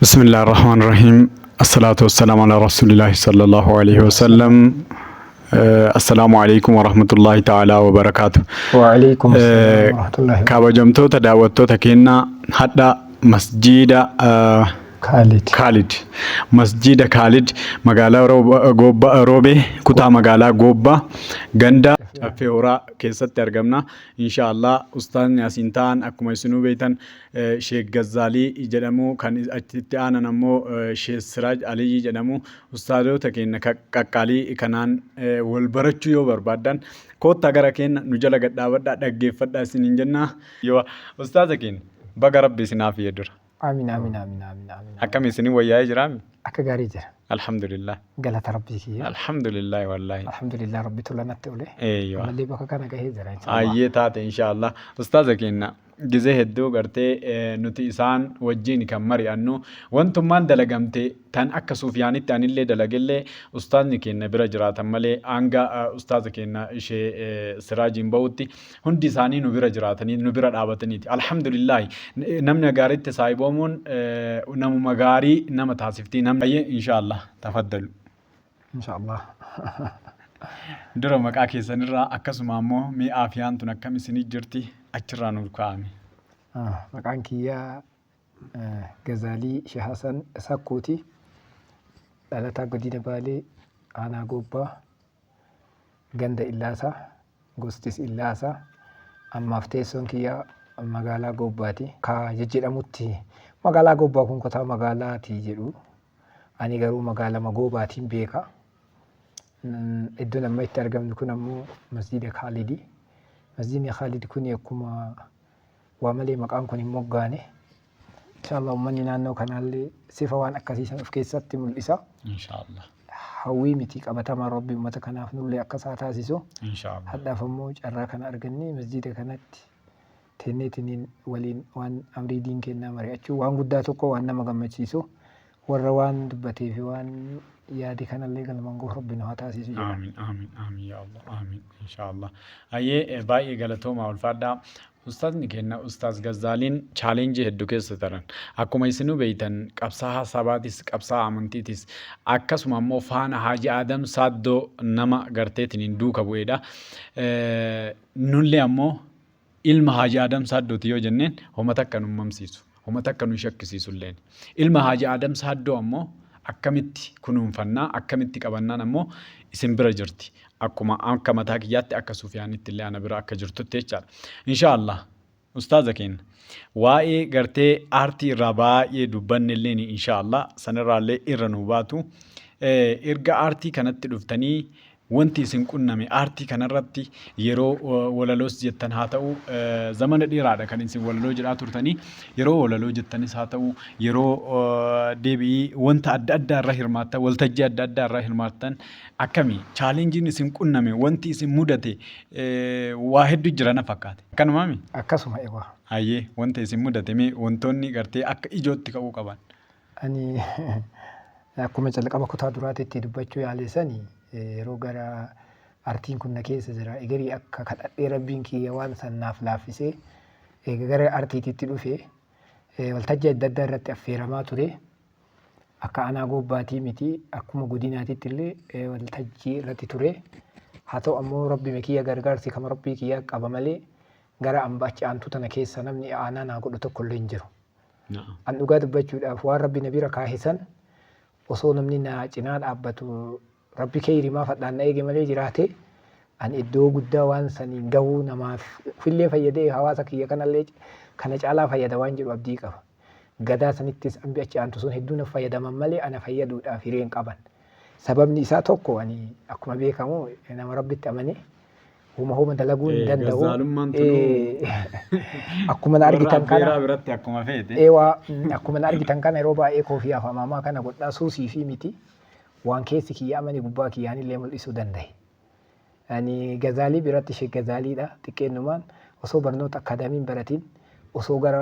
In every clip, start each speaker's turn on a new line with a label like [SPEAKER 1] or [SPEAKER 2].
[SPEAKER 1] بسم الله الرحمن الرحيم. الصلاة والسلام على رسول الله صلى الله عليه وسلم. السلام عليكم ورحمة الله تعالى وبركاته.
[SPEAKER 2] وعليكم السلام ورحمة الله وبركاته.
[SPEAKER 1] kabajamtoota daawwattoota keenya hadha masjiida Khalid masjiida Khalid magaalaa Roobee kutaa magaalaa Gobbaa ganda Affee Horaa keessatti argamna. Inshaallah ustaadni asiin ta'an akkuma isinuu beektan Sheek Gazzaalii jedhamu kan achitti aanan ammoo Sheek Siraaj Alii jedhamu ustaadota keenya qaqqaalii kanaan wal barachuu yoo barbaadan koottaa gara keenya nu jala gadhaabadhaa dhaggeeffadhaa isiniin jenna. Yoo ustaaza keenya baga rabbi isinaaf yeedura.
[SPEAKER 2] آمين آمين آمين آمين آمين.
[SPEAKER 1] أكمل سنين وياي جرامي.
[SPEAKER 2] أكجاري جرا.
[SPEAKER 1] الحمد لله.
[SPEAKER 2] قالت ربي كي.
[SPEAKER 1] الحمد لله والله.
[SPEAKER 2] الحمد لله ربي تولنا تقوله.
[SPEAKER 1] أيوة.
[SPEAKER 2] اللي بقى كان جاهز جرا إن شاء
[SPEAKER 1] الله. أيه تات إن شاء الله. أستاذ كينا جزء هدو قرتي نتيسان وجيني كمري أنو وانتم من دلقمتي تان أكا سوفياني تان اللي دلقلي أستاذ كينا برجرات مالي أنجا أستاذ كينا شيء سراجين بوتي هندي ثاني نبرة جراتني نبرة دعوتني الحمد لله نمنا قاري تسايبومون نمو مغاري نم تاسفتي نم إن شاء الله تفضل
[SPEAKER 2] إن شاء الله
[SPEAKER 1] درو مكاكي سنرا أكسما مو مي آفيان تنكمي سني جرتي أجرانو الكامي
[SPEAKER 2] مكان كيا غزالي شيخ حسن سكوتي دالتا قدين بالي أنا قوبا غند إلاسا غوستيس إلاسا أما فتيسون كيا مغالا قوباتي كا ججير أموتي مغالا قوبا كون كتا مغالا تيجرو أني غرو مغالا مغوباتي بيكا إدو لما يترقم نكون أمو مسجد خالدي مسجد خالد كوني يكوما وعملي مقام كوني موغاني إن شاء الله ومني نانو كان اللي سيفوان أكاسيسا أفكيسات ملئسا
[SPEAKER 1] إن شاء الله
[SPEAKER 2] حوي متيك أبتما ربي ومتا كان أفنو اللي أكاسا تاسيسو
[SPEAKER 1] إن شاء الله
[SPEAKER 2] حتى فموج أرى كان أرقني مسجد كانت تنين ولين وان أمري دين كنا مريأتشو وان قداتوكو وان نمغمتشيسو والروان دبتي في وان يادي كان اللي قال منقول ربنا هاتاسيسو
[SPEAKER 1] آمين آمين آمين يا الله آمين إن شاء الله أيه باقي قالتهم أول فردا أستاذ نكنا أستاذ غزالين challenge هدو كيس تران أكو ما يسنو بيتن كبسها سباتيس كبسها أمنتيتيس أكاس مامو فانا حاجي آدم سادو نما غرتيتنين دو كبويدا نولي أمو ilma haji adam saaddooti yoo jenneen homa takka nu mamsiisu homa takka nu shakkisiisu illeen ilma haji adam saaddoo ammoo akkamitti kunuunfannaa akkamitti qabannaan ammoo isin bira jirti akkuma akka mataa kiyyaatti akka Sufiyaanitti illee ana bira akka jirtutti jechaadha inshaallah ustaaza keenya waa'ee gartee aartii irraa baay'ee dubbanne illee inshaallah sanirraallee irra nu baatu erga aartii kanatti dhuftanii wanti isin qunname aartii kanarratti yeroo walaloos jettan haa ta'u zamana dheeraadha kan isin walaloo jedhaa turtanii yeroo walaloo jettanis haa ta'u yeroo deebii wanta adda addaa irra hirmaattan waltajjii adda addaa irra hirmaattan akkami chaalenjiin isin qunname wanti isin mudate waa hedduu jira na fakkaate akkanumaami
[SPEAKER 2] akkasuma eewa
[SPEAKER 1] ayyee wanta isin mudate mee wantoonni gartee akka ijootti ka'uu qaban
[SPEAKER 2] ani akkuma calqaba kutaa duraatitti dubbachuu yaaleessanii yeroo gara aartiin kun na keessa jira egerii akka kadhadhee rabbiin kiyya waan sannaaf laaffisee gara aartiititti dhufee waltajjii adda addaa irratti affeeramaa ture akka anaa gobbaatii miti akkuma godinaatitti illee waltajjii irratti ture haa ta'u ammoo rabbi kiyya gargaarsi kama rabbii kiyya qaba malee gara achi aantu tana keessa namni aanaa naa godhu tokko illee hin jiru. An dhugaa dubbachuudhaaf waan rabbi na bira kaahisan osoo namni na cinaa dhaabbatu rabbi kee hirimaa fadhaan na eege malee jiraate an iddoo guddaa waan saniin gahuu namaaf fillee fayyadee hawaasa kiyya kanallee kana caalaa fayyada waan jedhu abdii qaba. Gadaa sanittis ambi achi aantu sun hedduu na fayyadaman malee ana fayyaduudhaaf hireen qaban. Sababni isaa tokko ani akkuma beekamu nama rabbitti amane homa dalaguu hin danda'u. Akkuma na argitan kana
[SPEAKER 1] biratti akkuma feete.
[SPEAKER 2] Akkuma na argitan kana yeroo baay'ee koofii afamamaa kana godhaa suusii fi miti. waan keessi kiyya amani gubbaa kiyyaan illee mul'isuu danda'e. Ani Gazaalii biratti Sheek Gazaaliidha xiqqeennumaan osoo barnoota akaadaamiin baratiin osoo gara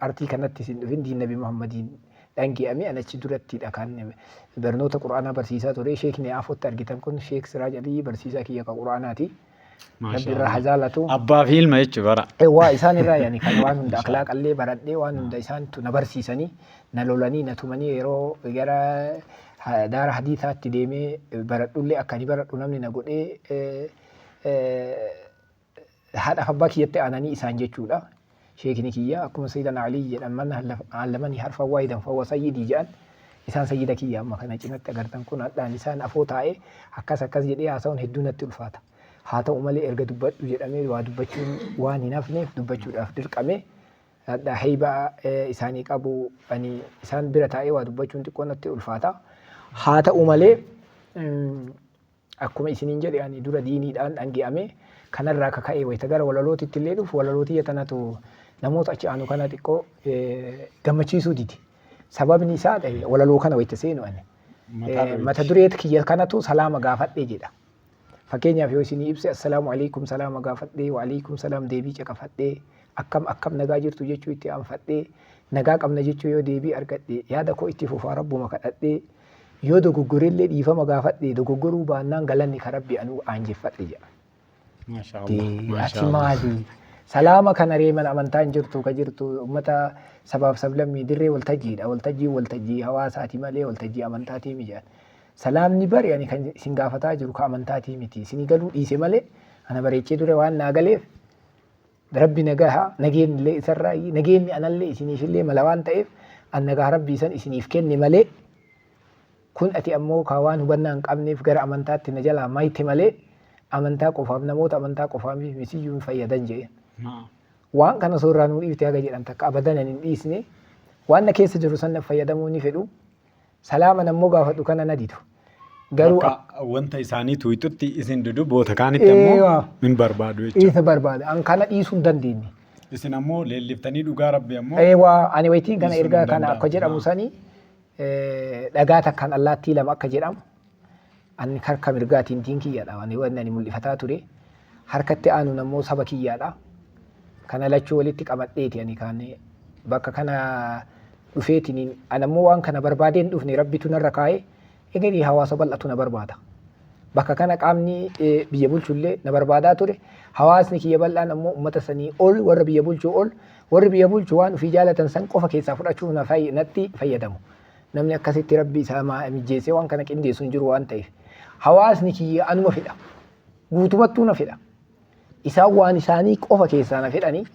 [SPEAKER 2] aartii kanatti isin dhufin diin Nabi Muhammadiin dhange'ame anachi durattidha kan barnoota Quraanaa barsiisaa ture. Sheekni afotti argitan kun Sheek Siraaj Alii barsiisaa kiyya ka Quraanaati. rabbi irraa haa jaalatu.
[SPEAKER 1] Abbaa fi ilma jechuudha bara.
[SPEAKER 2] Waa isaan irraa yaani kan waan hunda akhlaaqallee baradhee waan hunda isaantu na barsiisanii na lolanii na tumanii yeroo gara daara hadiisaatti deemee baradhullee akkanii baradhu namni na godhee haadha abbaa kiyyatti aananii isaan jechuudha. Sheekni kiyya akkuma Sayyidina Alii jedhaman allamanii harfa waayidan fawwa sayyidii jedhan isaan sayyida kiyya amma kana cinatti agartan kun hadhaan isaan afoo taa'ee akkas jedhee haasa'uun hedduu natti ulfaata. Haa ta'u malee erga dubbadhu jedhamee waa dubbachuun waan hin hafneef dubbachuudhaaf dirqame hadhaa heybaa isaanii qabu ani isaan bira taa'ee waa dubbachuun xiqqoo natti ulfaata. Haa ta'u malee akkuma isiniin jedhe ani dura diiniidhaan dhange'ame kanarraa kaka'ee wayita gara walalootitti illee dhufu walalootii tanatu namoota achi aanu kana xiqqoo gammachiisuu didi. Sababni isaa walaloo kana wayita seenu ani mata dureet kiyya kanatu salaama gaafadhee jedha. Fakkeenyaaf yoo isinii ibse assalaamu alaikum salaama gaafadhee wa alaikum salaam deebii caqafadhee akkam nagaa jirtu jechuu itti aanfadhee nagaa qabna jechuu yoo deebii argadhee yaada koo itti fufaa rabbuma kadhadhee yoo dogoggorellee dhiifama gaafadhee dogoggoruu baannaan galanni ka rabbi anuu aanjeffadhe jedha. Ati maali? Salaama kana reeman amantaan jirtu ka jirtu ummata sabaaf sablammii dirree waltajjiidha. Waltajjii hawaasaati malee waltajjii amantaatii mijaan. Salaamni bari ani kan isin gaafataa jiru ka amantaatii miti. Isinii galuu dhiise malee ana bareechee dure waan naa galeef rabbi nagaha nageenyi illee isarraa nageenyi anallee isiniifillee mala waan ta'eef an nagaa rabbii san isiniif kenne malee kun ati ammoo ka waan hubannaa hin qabneef gara amantaatti na jalaa maayite malee amantaa qofaaf namoota amantaa qofaaf misiyyuu hin fayyadan jedheen. Waan kana soorraa nuu dhiifte haga jedhan takka abadan hin dhiisne waan na keessa jiru san fayyadamuu ni fedhu. Salaama nammoo gaafadhu kana na didu. Garuu
[SPEAKER 1] wanta isaanii tuututti isin didu boota kaanitti ammoo min barbaadu jechuudha.
[SPEAKER 2] Isa barbaada. An kana dhiisuu hin dandeenye.
[SPEAKER 1] Isin ammoo leelliftanii dhugaa rabbi ammoo.
[SPEAKER 2] Ani wayitiin kana ergaa kana akka jedhamu sanii dhagaa takkaan allaattii lama akka jedhamu. Ani harka mirgaatiin diin kiyyaadha. Ani waan ani mul'ifataa ture. Harkatti aanu ammoo saba kiyyaadha. Kana lachuu walitti qamadheeti ani kan bakka kana dhufeetiniin anammoo waan kana barbaadeen dhufne rabbitu narra kaa'ee egerii hawaasa bal'atu na barbaada. Bakka kana qaamni biyya bulchullee na barbaadaa ture. Hawaasni kiyya bal'aan ammoo uummata sanii ol warra biyya bulchuu ol warri biyya bulchuu waan ofii jaalatan san qofa keessaa fudhachuuf natti fayyadamu. Namni akkasitti rabbi isaa mijeessee waan kana qindeessu hin jiru waan ta'eef. Hawaasni kiyya anuma fedha. Guutumattuu na fedha. Isaan waan isaanii qofa keessaa na fedhanii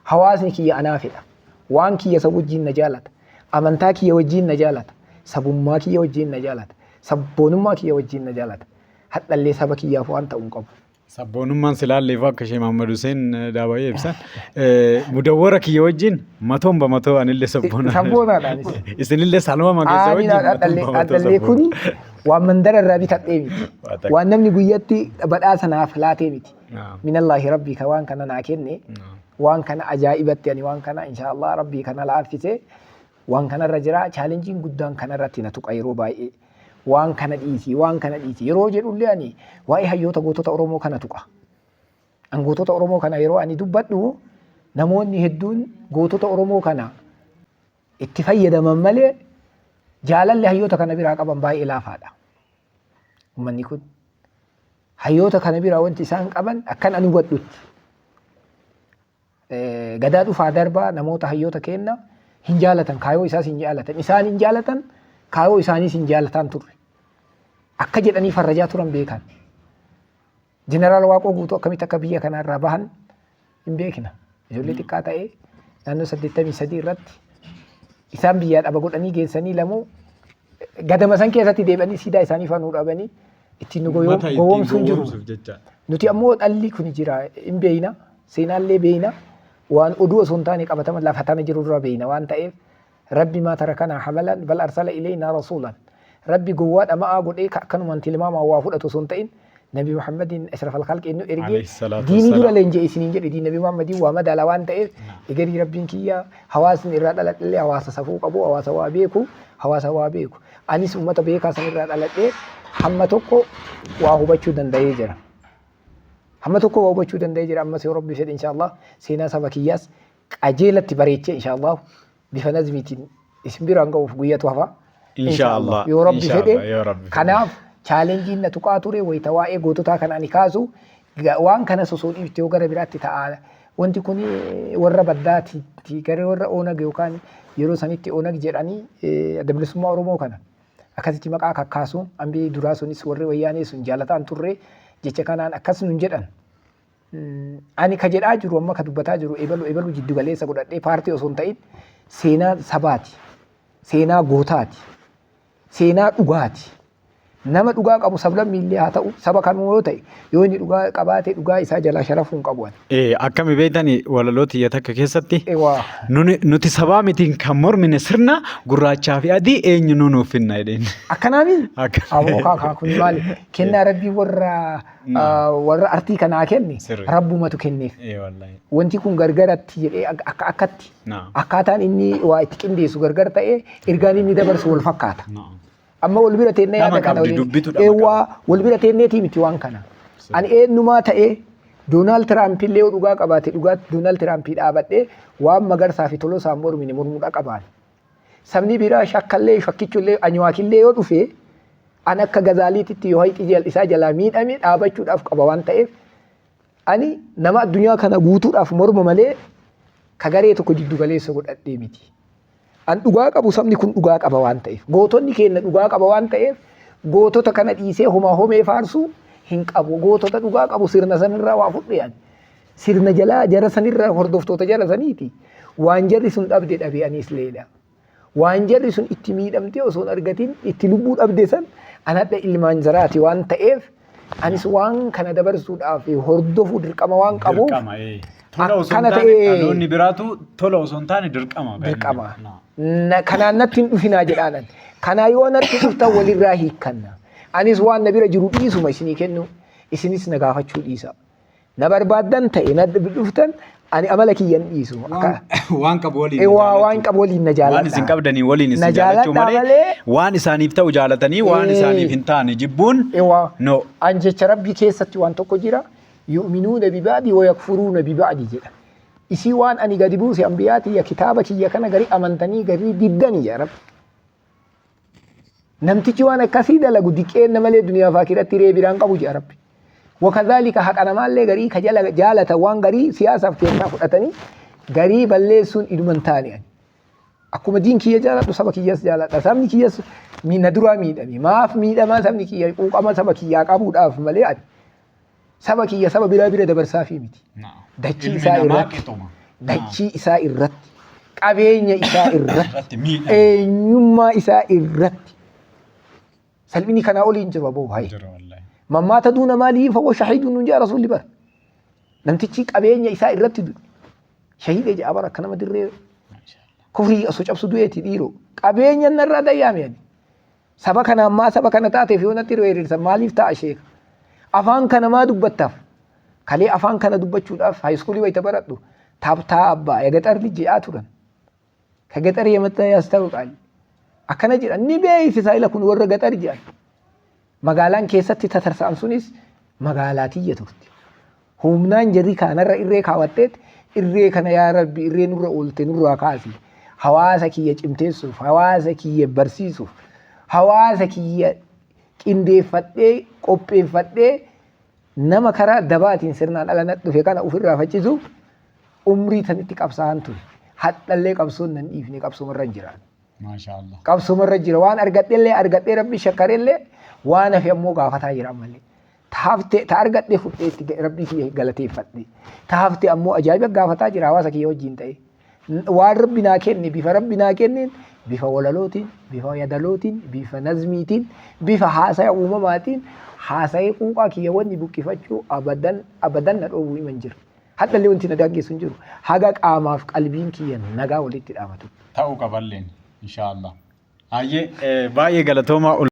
[SPEAKER 2] hawaasni kiyya anaa fedha. Waan kiyya isa wajjin na jaalata. Amantaa kiyya wajjin na jaalata. Sabummaa kiyya wajjin na jaalata. Sabboonummaa kiyya wajjin na jaalata. Hadhallee saba kiyyaaf waan ta'uu hin qabu.
[SPEAKER 1] Sabboonummaan silaalleef akka Sheekh Muhammad Hussein Daabayee ibsan mudawwara kiyya wajjin matoon bamatoo anillee sabboonaa.
[SPEAKER 2] Sabboonaadhaanis.
[SPEAKER 1] Isinillee saluma mageessa wajjin.
[SPEAKER 2] Hadhallee kuni waan mandara irraa bitadhee miti. Waan namni guyyatti badhaasa naaf laatee miti. Minallaahi rabbii ka waan kana naa kenne waan kana ajaa'ibatti ani waan kana inshaallah rabbii kana laaffisee waan kanarra jira chaalenjiin guddaan kanarratti na tuqa yeroo baay'ee. Waan kana dhiisi yeroo jedhullee ani waa'ee hayyoota gootota Oromoo kana tuqa. An gootota Oromoo kana yeroo ani dubbadhu namoonni hedduun gootota Oromoo kana itti fayyadaman malee jaalalli hayyoota kana biraa qaban baay'ee laafaadha. Uummanni kun hayyoota kana biraa wanti isaan qaban akkan ani hubadhutti. Gadaa dhufaa darbaa namoota hayyoota kenna hin jaalatan kaayoo isaas hin jaalatan isaan hin jaalatan kaayoo isaaniis hin jaalataan turre. Akka jedhanii farrajaa turan beekan. Jeneraal Waaqoo guutuu akkamitti akka biyya kanarraa bahan hin beekna. Ijoollee xiqqaa ta'ee naannoo 83 irratti isaan biyyaa dhaba godhanii geessanii lamuu gadama san keessatti deebi'anii siidaa isaanii faanuu dhabanii ittiin nu gowwoomsuun jiru. Nuti ammoo dhalli kun jira hin beeyna seenaallee beeyna waan oduu osoo hin taane qabatama lafa tana jiru dura beeyna waan ta'eef rabbi maa tarakana hamalan bal arsala ilayna rasulan rabbi gowwaa dhama'aa godhee akkanumaan tilmaamaa waa fudhatu osoo hin ta'in nabi Muhammadin ashrafal khalqi inni ergee diinii dura leenjee isiniin jedhe diin nabi Muhammadin waa madaala waan ta'eef egerii rabbiin kiyya hawaasni irraa dhaladhee hawaasa safuu qabu hawaasa waa beeku anis uummata beekaa san irraa dhaladhee hamma tokko waa hubachuu danda'ee jira. Ammas yoo rabbi fedhe inshaallah seenaa saba kiyyaas qajeelatti bareechee inshaallah bifa nazmiitiin isin biraan ga'uuf guyyatu hafa.
[SPEAKER 1] Inshaallah.
[SPEAKER 2] Yoo rabbi fedhe kanaaf chaalenjiin na tuqaa ture wayita waa'ee goototaa kana ani kaasu waan kana sosoo dhiiftee gara biraatti ta'a. Wanti kun warra baddaati gara warra Oonag yookaan yeroo sanitti Oonag jedhanii adda bilisummaa Oromoo kana akkasitti maqaa kakkaasuun ambii duraa sunis warri wayyaanee sun jaalataan turre jecha kanaan akkas nun jedhan. Ani ka jedhaa jiru amma ka dubbataa jiru ebalu jiddu galeessa godhadhee paartii osoo hin ta'in seenaa sabaati, seenaa gootaati, seenaa dhugaati. Nama dhugaa qabu sablammiillee haa ta'u saba kanuu yoo ta'e yoo inni dhugaa qabaate dhugaa isaa jalaa sharafuu hin qabu.
[SPEAKER 1] Akkami beektani walaloota iyya takka keessatti nuti sabaa mitiin kan mormine sirna gurraachaa fi adii eenyu nuuf finna jedheen.
[SPEAKER 2] Akkanaami? Aboo kun maali? Kennaa rabbii warra artii kanaa kenne rabbumatu kenneef. Wanti kun gargaratti jedhee akkatti akkaataan inni waa itti qindeessu gargar ta'ee ergaan inni dabarsu wal fakkaata. Amma wal bira teennee yaada kana wal bira teenneetii miti waan kana. Ani eenyumaa ta'ee Doonaald Tiraamp illee dhugaa qabaate dhugaa Doonaald Tiraamp dhaabadhee waan magarsaa fi Tolosaan mormine mormuudha qabaan. Sabni biraa shakkallee shakkichullee anywaakillee yoo dhufe an akka gazaaliititti yoo hayxii isaa jalaa miidhame dhaabachuudhaaf qaba waan ta'eef ani nama addunyaa kana guutuudhaaf morma malee ka garee tokko jiddu galeessa godhadhee miti. An dhugaa qabu sabni kun dhugaa qaba waan ta'eef gootonni keenya dhugaa qaba waan ta'eef gootota kana dhiisee homaa homee faarsuu hin qabu. Gootota dhugaa qabu sirna sanirraa waa fudheen sirna jalaa jara sanirraa hordoftoota jara saniiti waan jarri sun dhabde dhabe anis leedha. Waan jarri sun itti miidhamte osoo argatiin itti lubbuu dhabde san anadha ilmaan jaraati waan ta'eef anis waan kana dabarsuudhaaf hordofuu dirqama waan qabuuf
[SPEAKER 1] akkana ta'ee dhaloonni biraatu tola osoo hin taane dirqama.
[SPEAKER 2] Kanaan natti hin dhufinaa jedhaanan. Kanaa yoo natti dhuftan walirraa hiikkanna. Anis waan na bira jiru dhiisuma isinii kennu isinis na gaafachuu dhiisa. Na barbaaddan ta'e na dhuftan ani amala kiyyan dhiisu.
[SPEAKER 1] Waan qabu waliin
[SPEAKER 2] na jaalladha.
[SPEAKER 1] Waan isin qabdanii waliin isin jaalachuu malee waan isaaniif ta'u jaalatanii waan isaaniif hin taane jibbuun no.
[SPEAKER 2] An jecha rabbii keessatti waan tokko jira. Yu'minuuna biba'di wa yakfuruuna biba'di jedha. Isii waan ani gadi buuse ambiyaati ya kitaaba kiyya kana gari amantanii gari diddanii ya Rabbi. Namtichi waan akkasii dalagu diqqeenna malee duniyaa faakiratti ree biraan qabu jedha Rabbi. Wakadhalika haqa namaallee garii ka jaalata waan garii siyaasaaf keessaa fudhatanii garii balleessuun iduman taane ani. Akkuma diin kiyya jaaladhu saba kiyyas jaaladha. Sabni kiyyas na duraa miidhame. Maaf miidhamaa sabni kiyya quuqama saba kiyyaa qabuudhaaf malee ani. Saba kiyya saba bira dabarsaa fi miti. Dachii isaa irratti qabeenya isaa irratti eenyummaa isaa irratti salphini kanaa oliin jira boohaye. Mammaata duuna maalii fawwa shahiiduun nun jaa rasuulli bara. Namtichi qabeenya isaa irratti shahiidee jaa bara akka nama dirree kufrii osoo cabsu du'eeti dhiiroo qabeenya narraa dayyaame ani. Saba kana ammaa saba kana taateef yoo natti reeriirsan maaliif ta'a sheeka. Afaan kana maa dubbattaaf kalee afaan kana dubbachuudhaaf haayiskuulii wayita baradhu taaptaa abbaa egaxarri ji'aa turan ka gaxari yamatta yaasta'u qaali akkana jedhan ni beeyfisa ila kun warra gaxari jedhan magaalaan keessatti tatarsa'an sunis magaalaa tiyya turte humnaan jarri kanarra irree kaawwatteet irree kana yaa rabbi irree nurra oolte nurraa kaasi hawaasa kiyya cimteessuuf hawaasa kiyya barsiisuuf hawaasa kiyya qindeeffadhee qopheeffadhee nama karaa dabaatiin sirnaan ala dhufe kana ofirraa faccisu umrii tanitti qabsaa'an ture. Hadhallee qabsoon nan dhiifne qabsoomarra jiraan.
[SPEAKER 1] Maashaallah.
[SPEAKER 2] Qabsoomarra jira waan argadhee rabbi shakkarellee waan hafe ammoo gaafataa jira ammallee. Ta argadhee fudheetti rabbi kiyya galateeffadhe. Ta hafte ammoo ajaa'iba gaafataa jira hawaasa kiyya wajjin ta'e. Waan rabbi naa kenne bifa rabbi naa kenneen bifa walalootiin, bifa yadalootiin, bifa nazmiitiin, bifa haasaya uumamaatiin haasayee quuqaa kiyya wanni buqqifachuu abadan na dhoowwuu himan jira. Hadhallee wanti na daangeessu hin jiru. Haga qaamaaf qalbiin kiyya nagaa walitti dhaamatu.
[SPEAKER 1] Ta'uu qaballeen inshaallah. Baay'ee galatoomaa.